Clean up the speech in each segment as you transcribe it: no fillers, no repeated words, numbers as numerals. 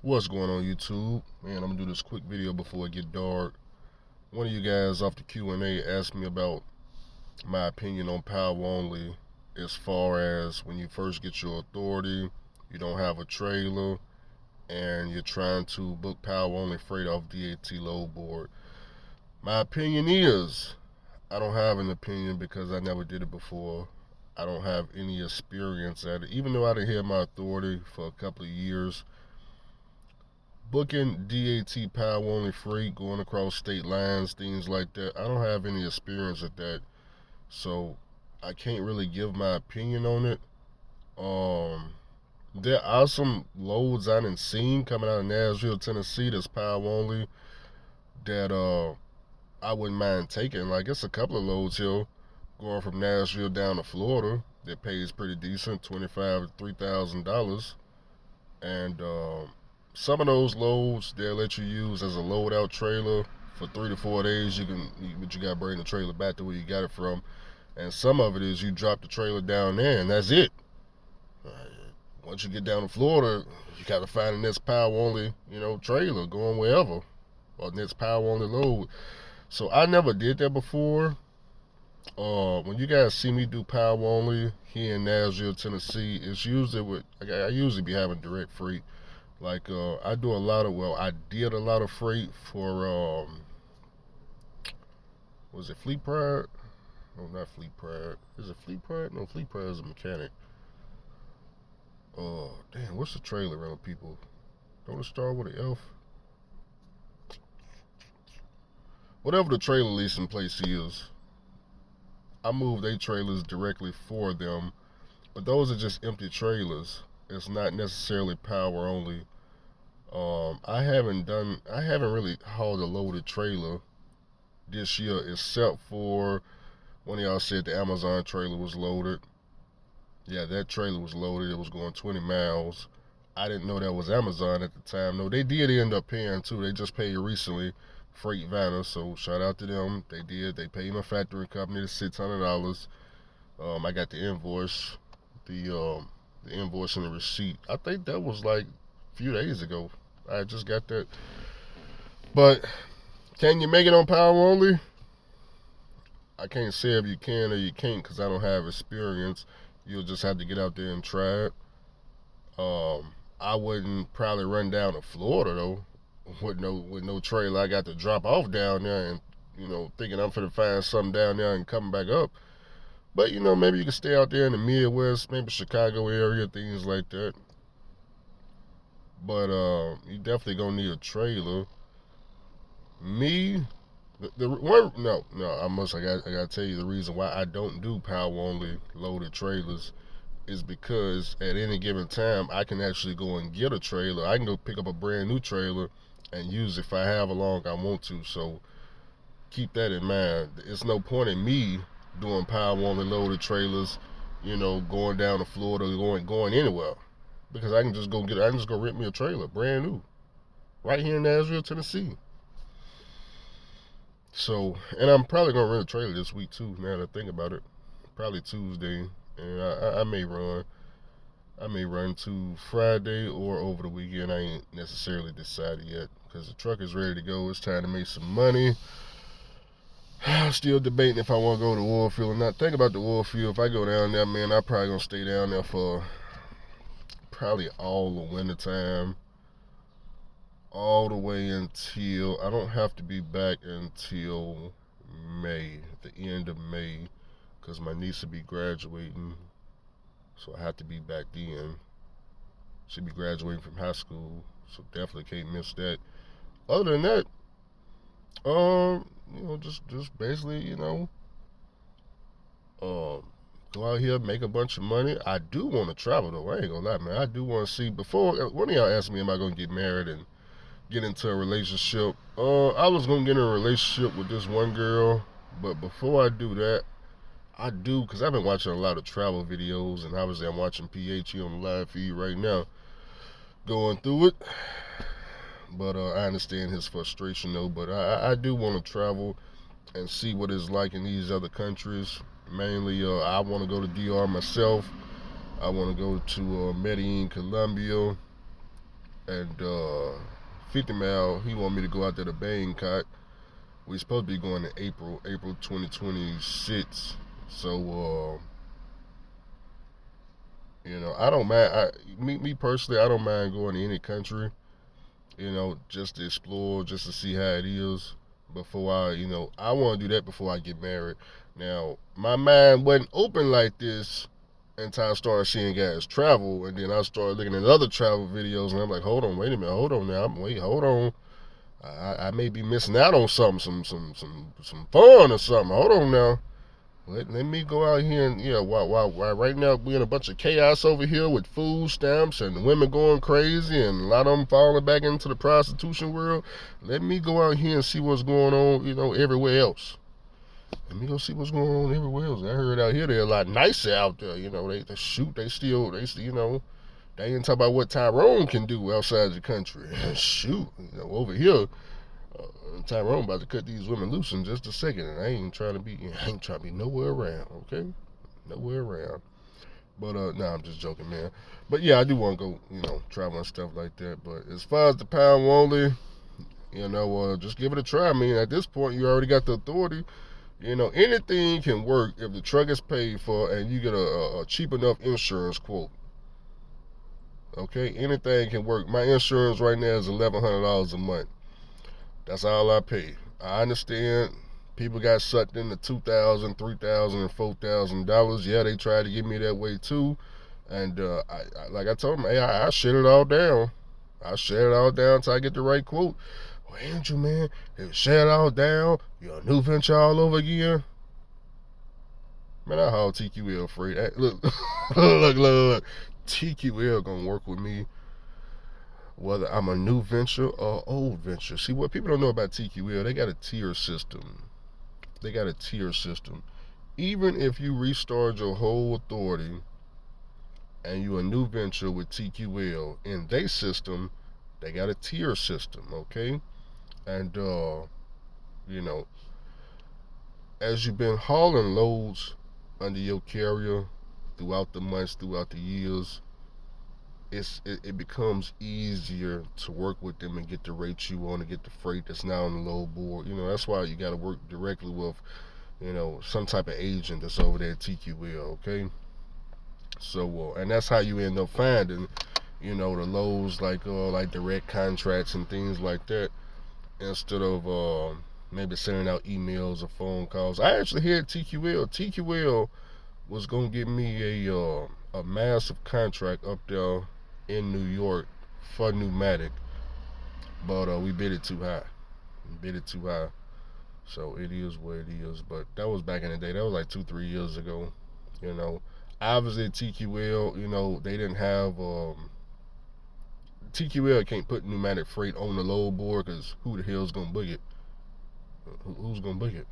What's going on YouTube? Man, I'm gonna do this quick video before it get dark. One of you guys off the Q&A asked me about my opinion on power only as far as when you first get your authority, you don't have a trailer, and you're trying to book power only freight off DAT load board. My opinion is I don't have an opinion because I never did it before. I don't have any experience at it. Even though I didn't have my authority for a couple of years, booking DAT power only freight, going across state lines, things like that. I don't have any experience at that, so I can't really give my opinion on it. Um, there are some loads I didn't seen coming out of Nashville, Tennessee, that's power only that I wouldn't mind taking. Like it's a couple of loads here going from Nashville down to Florida that pays pretty decent, $25,000 to $3,000, and some of those loads they'll let you use as a loadout trailer for 3 to 4 days. But you got to bring the trailer back to where you got it from. And some of it is you drop the trailer down there and that's it. Once you get down to Florida, you got to find the next power only, trailer going wherever, or next power only load. So I never did that before. When you guys see me do power only here in Nashville, Tennessee, it's usually with I usually be having direct freight. Like I do a lot of I did a lot of freight for was it Fleet Pride? No, not Fleet Pride. Is it Fleet Pride? No, Fleet Pride is a mechanic. Oh damn, what's the trailer rental people? Don't it start with an F? Whatever the trailer leasing place is, I move their trailers directly for them. But those are just empty trailers. It's not necessarily power only. I haven't really hauled a loaded trailer this year, except for one of y'all said the Amazon trailer was loaded. Yeah, that trailer was loaded. It was going 20 miles. I didn't know that was Amazon at the time. No, they did end up paying too. They just paid recently, Freight Vanner. So shout out to them. They did. They paid my factoring company the $600. I got the invoice, the invoice and the receipt. I think that was like a few days ago. I just got that. But can you make it on power only? I can't say if you can or you can't because I don't have experience. You'll just have to get out there and try it. I wouldn't probably run down to Florida though with no trailer. I got to drop off down there and thinking I'm gonna find something down there and come back up. But maybe you can stay out there in the Midwest, maybe Chicago area, things like that. But you definitely gonna need a trailer. Me, the one no, I gotta tell you the reason why I don't do power only loaded trailers is because at any given time I can actually go and get a trailer. I can go pick up a brand new trailer and use it if I have along I want to. So keep that in mind. It's no point in me doing power only loaded trailers, going down to Florida, going anywhere, because I can just go rent me a trailer, brand new, right here in Nashville, Tennessee. So, and I'm probably gonna rent a trailer this week too. Now that I think about it, probably Tuesday, and I may run. I may run to Friday or over the weekend. I ain't necessarily decided yet because the truck is ready to go. It's time to make some money. I'm still debating if I want to go to the oil field or not. Think about the oil field. If I go down there, man, I'm probably gonna stay down there for probably all the winter time, all the way until I don't have to be back until May, the end of May, because my niece will be graduating, so I have to be back then. She'll be graduating from high school, so definitely can't miss that. Other than that, just basically, um, go out here, make a bunch of money. I do want to travel though. I ain't gonna lie, man. I do want to see. Before one of y'all asked me, am I gonna get married and get into a relationship? I was gonna get in a relationship with this one girl, but before I do that, I do because I've been watching a lot of travel videos, and obviously I'm watching PHE on the live feed right now, going through it. But I understand his frustration though. But I do want to travel and see what it's like in these other countries. Mainly, I want to go to DR myself. I want to go to Medellin, Colombia. and 50 Mile, he want me to go out there to Bangkok. We supposed to be going in April 2026. So I don't mind. Me personally, I don't mind going to any country. Just to explore, just to see how it is. Before I want to do that before I get married. Now, my mind wasn't open like this until I started seeing guys travel, and then I started looking at other travel videos, and I'm like, hold on, wait a minute, hold on now, hold on. I may be missing out on something, some fun or something. Hold on now. Let me go out here and while right now we in a bunch of chaos over here with food stamps and the women going crazy and a lot of them falling back into the prostitution world. Let me go out here and see what's going on, everywhere else. Let me go see what's going on everywhere else. I heard out here they're a lot nicer out there. They shoot, they still, they ain't talk about what Tyrone can do outside the country. Shoot, over here. Tyrone about to cut these women loose in just a second, and I ain't trying to be nowhere around, okay? Nowhere around. But nah, I'm just joking, man. But yeah, I do want to go, travel and stuff like that. But as far as the pound only, just give it a try. I mean, at this point, you already got the authority. Anything can work if the truck is paid for and you get a cheap enough insurance quote. Okay, anything can work. My insurance right now is $1,100 a month. That's all I pay. I understand people got sucked into $2,000, $3,000, and $4,000. Yeah, they tried to get me that way too. And like I told them, hey, I shut it all down. I shut it all down until I get the right quote. Well, Andrew, man, if shut it all down, you're a new venture all over again. Man, I haul TQL freight. Look, look. TQL gonna work with me whether I'm a new venture or old venture. See, what people don't know about TQL, they got a tier system. Even if you restart your whole authority and you a new venture with TQL, in their system, they got a tier system, okay? And, as you've been hauling loads under your carrier throughout the months, throughout the years, it becomes easier to work with them and get the rates you want to get the freight that's now on the load board. That's why you got to work directly with, some type of agent that's over there at TQL, okay? So, and that's how you end up finding, the loads like direct contracts and things like that instead of maybe sending out emails or phone calls. I actually heard TQL was going to give me a massive contract up there in New York for pneumatic, but we bid it too high. So it is what it is. But that was back in the day. That was like 2-3 years ago. Obviously TQL, they didn't have TQL can't put pneumatic freight on the load board because who the hell's gonna book it? Who's gonna book it?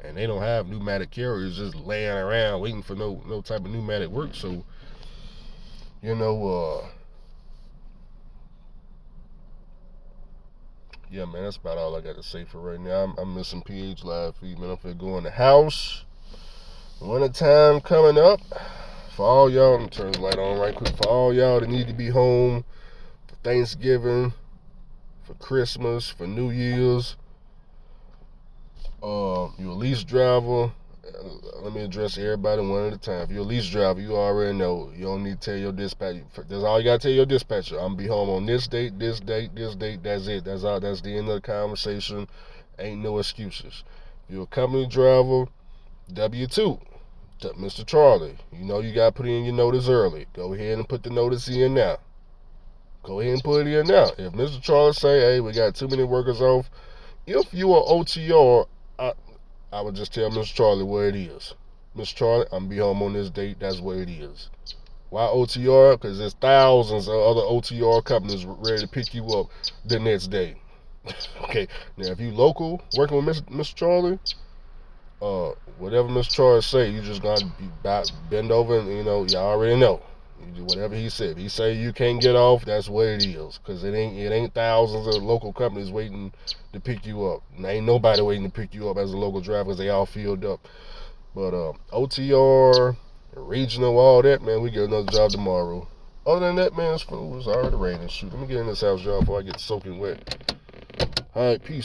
And they don't have pneumatic carriers just laying around waiting for no type of pneumatic work. So yeah, man, that's about all I got to say for right now. I'm missing PH Live feed, man. I'm finna go in the house. Winter time coming up. For all y'all, I'm turn the light on right quick. For all y'all that need to be home for Thanksgiving, for Christmas, for New Year's, you're a lease driver. Let me address everybody one at a time. If you're a lease driver, you already know. You don't need to tell your dispatcher. That's all you got to tell your dispatcher. I'm going to be home on this date, this date, this date. That's it. That's all. That's the end of the conversation. Ain't no excuses. If you're a company driver, W-2, Mr. Charlie, you got to put in your notice early. Go ahead and put the notice in now. If Mr. Charlie say, hey, we got too many workers off, if you are OTR, I would just tell Mr. Charlie where it is. Mr. Charlie, I'm going to be home on this date. That's where it is. Why OTR? Because there's thousands of other OTR companies ready to pick you up the next day. Okay. Now, if you local, working with Mr. Charlie, whatever Mr. Charlie say, you just got to bend over and, you already know. You do whatever he said. If he say you can't get off, that's what it is. Because it ain't thousands of local companies waiting to pick you up. And ain't nobody waiting to pick you up as a local driver because they all filled up. But OTR, regional, all that, man, we get another job tomorrow. Other than that, man, it's already raining. Shoot, let me get in this house, y'all, before I get soaking wet. All right, peace.